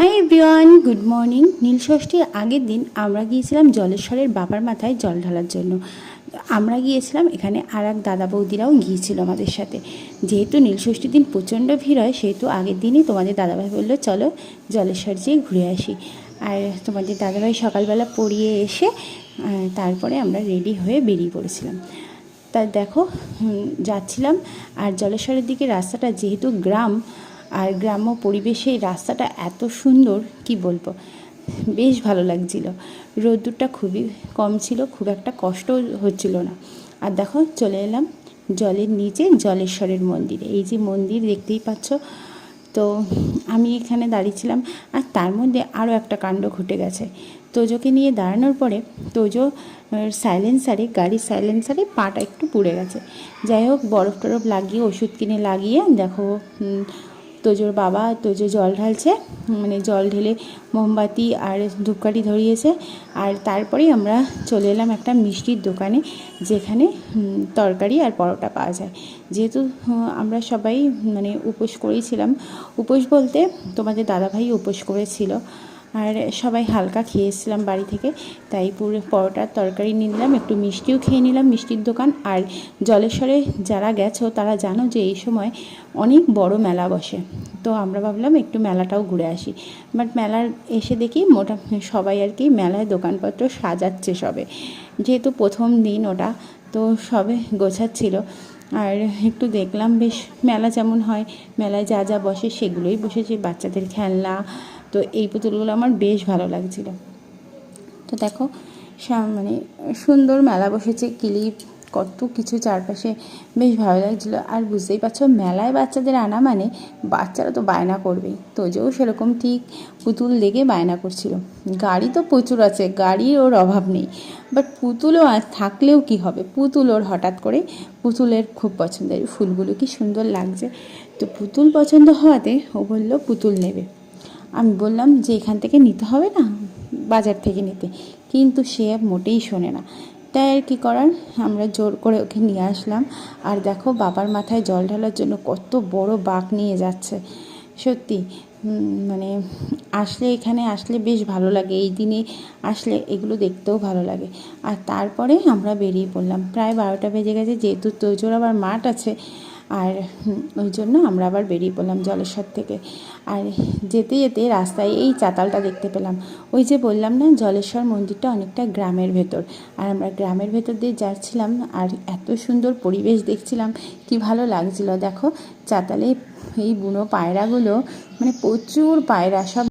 High everyone, good morning. নীলষষ্ঠীর আগের দিন আমরা গিয়েছিলাম জলেশ্বরের বাবার মাথায় জল ঢালার জন্য। আমরা গিয়েছিলাম, এখানে আর এক দাদা বৌদিরাও গিয়েছিল আমাদের সাথে। যেহেতু নীলষষ্ঠীর দিন প্রচণ্ড ভিড় হয়, সেহেতু আগের দিনই তোমাদের দাদাভাই বললো চলো জলেশ্বর যেয়ে ঘুরে আসি। আর তোমাদের দাদাভাই সকালবেলা পড়িয়ে এসে তারপরে আমরা রেডি হয়ে বেরিয়ে পড়েছিলাম। তা দেখো যাচ্ছিলাম, আর জলেশ্বরের দিকে রাস্তাটা যেহেতু গ্রাম, আর গ্রাম্য পরিবেশে রাস্তাটা এত সুন্দর কি বলবো, বেশ ভালো লাগছিল। রোদ্দুরটা খুবই কম ছিল, খুব একটা কষ্ট হচ্ছিল না। আর দেখো চলে এলাম জলের নিচে জলেশ্বরের মন্দিরে। এই যে মন্দির দেখতেই পাচ্ছ, তো আমি এখানে দাঁড়িয়েছিলাম। আর তার মধ্যে আরও একটা কাণ্ড ঘটে গেছে। তোজোকে নিয়ে দাঁড়ানোর পরে তোজো সাইলেন্সারে, গাড়ির সাইলেন্সারে পাটা একটু পুড়ে গেছে। যাই হোক, বরফ টরফ লাগিয়ে, ওষুধ কিনে লাগিয়ে দেখো তোজোর বাবা তোজো জল ঢালছে, মানে জল ঢেলে মোমবাতি আর ধূপকাঠি ধরিয়েছে। আর তারপরেই আমরা চলে এলাম একটা মিষ্টির দোকানে, যেখানে তরকারি আর পরোটা পাওয়া যায়। যেহেতু আমরা সবাই মানে উপোস করেছিলাম, উপোস বলতে তোমাদের দাদাভাই উপোস করেছিল, আর সবাই হালকা খেয়েছিলাম বাড়ি থেকে, তাই পুরো পরোটার তরকারি নিয়ে নিলাম, একটু মিষ্টিও খেয়ে নিলাম মিষ্টির দোকান। আর জলেশ্বরে যারা গেছো তারা জানো যে এই সময় অনেক বড় মেলা বসে, তো আমরা ভাবলাম একটু মেলাটাও ঘুরে আসি। বাট মেলার এসে দেখি সবাই আর কি মেলায় দোকানপত্র সাজাচ্ছে সবে, যেহেতু প্রথম দিন ওটা, তো সবে গোছাচ্ছিল। আর একটু দেখলাম বেশ মেলা যেমন হয়, মেলায় যা যা বসে সেগুলোই বসেছে, বাচ্চাদের খেলনা। তো এই পুতুলগুলো আমার বেশ ভালো লাগছিল। তো দেখো মানে সুন্দর মেলা বসেছে, ক্লিপ কত কিছু চারপাশে, বেশ ভালো লাগছিলো। আর বুঝতেই পারছো, মেলায় বাচ্চাদের আনা মানে বাচ্চারা তো বায়না করবেই। তোজোও সেরকম ঠিক পুতুল দেখে বায়না করছিল। গাড়ি তো প্রচুর আছে, গাড়ির ওর অভাব নেই, বাট পুতুলও থাকলেও কি হবে, পুতুল ওর হঠাৎ করে পুতুলের খুব পছন্দের, ফুলগুলো কি সুন্দর লাগছে। তো পুতুল পছন্দ হওয়াতে ও বললো পুতুল নেবে। আমি বললাম যে এখান থেকে নিতে হবে না, বাজার থেকে নিতে, কিন্তু সে মোটেই শোনে না। তাই আর কী করার, আমরা জোর করে ওকে নিয়ে আসলাম। আর দেখো বাবার মাথায় জল ঢালার জন্য কত বড় বাঁক নিয়ে যাচ্ছে। সত্যি মানে এখানে আসলে বেশ ভালো লাগে, এই দিনে আসলে এগুলো দেখতেও ভালো লাগে। আর তারপরে আমরা বেরিয়ে পড়লাম, প্রায় 12টা বেজে গেছে, যেহেতু তোজোর আবার মাঠ আছে, আর ওই জন্য আমরা আবার বেরিয়ে পড়লাম জলেশ্বর থেকে। আর যেতে যেতে রাস্তায় এই চাতালটা দেখতে পেলাম। ওই যে বললাম না, জলেশ্বর মন্দিরটা অনেকটা গ্রামের ভেতর, আর আমরা গ্রামের ভেতর দিয়ে যাচ্ছিলাম, আর এত সুন্দর পরিবেশ দেখছিলাম, কি ভালো লাগছিল। দেখো চাতালে এই বুনো পায়রাগুলো, মানে প্রচুর পায়রা, সব